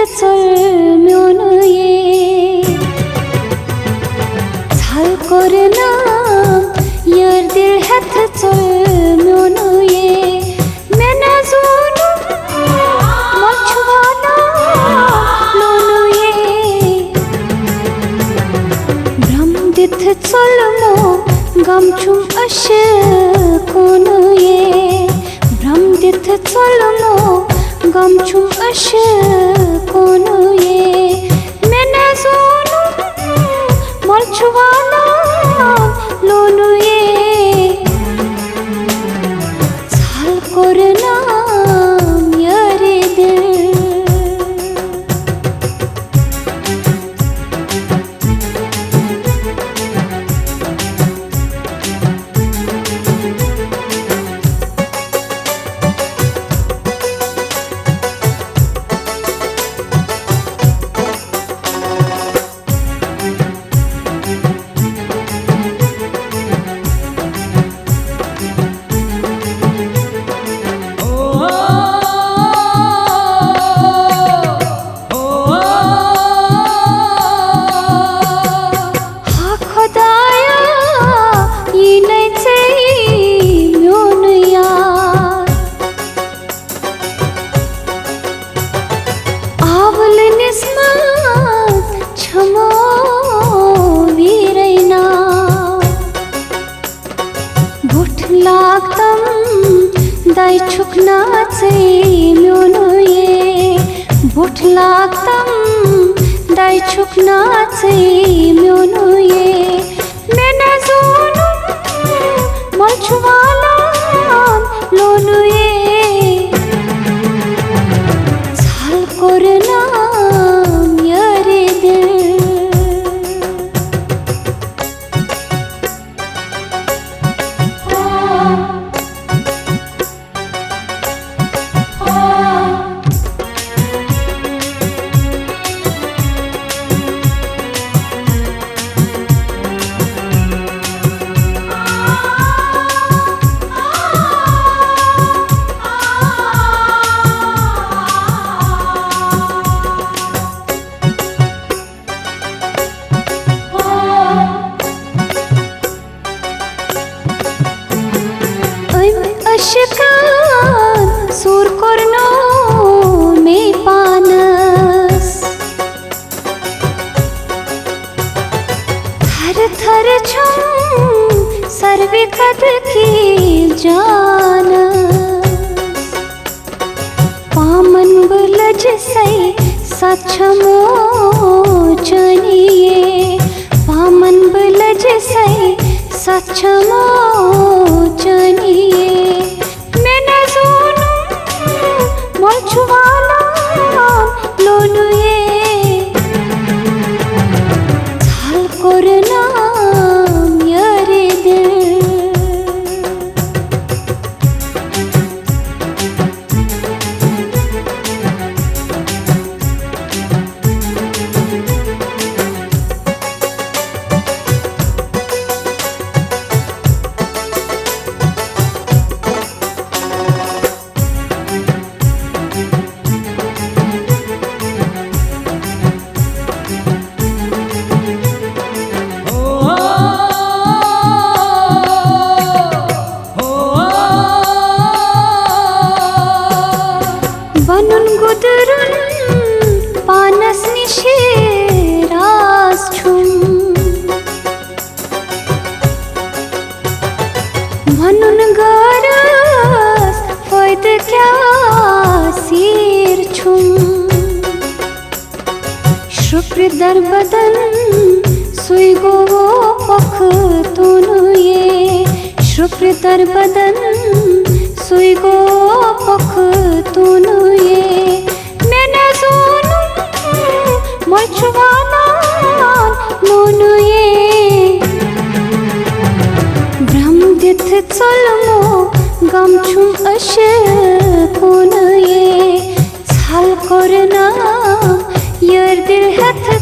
चल म्योन ये छल करना यार दिल हथ चल म्योन ये मैंने जोनू मछवाना लोन ये भ्रम दिथ चल मो गम छुम अश कौन ये भ्रम दिथ चल मो गम छुम अश कौन ये मैंने जोनू मछवाना लोन ये छल करना यारे दिल दाई छुकना चाहिए म्योनो ये बुठ लागतम दाई छुकना चाहिए म्योनो ये मैंने जोनू मछवाला लोन ये छल करना यारे दिल अशकान सुर करनो में पानस थर थर छम सर्वे कद की जानस पामन बुलज सई सचमो चनिए पामन बुलज सई सचमो चनिए मछवाला लोन ये छल करना यारे दिल बनून गुदरून पानस निशे रास छुम म्हणून गरज फैद क्या सिर छुम शुक्र दर बदन सुई गो पख तोनु ये शुक्र दर बदन सुई गो पख तोनु ये मैंने जोनू मछवाला लोन ये भ्रम दिथ चल मो गम छुम अश कौन ये छल करना यार दिल हथ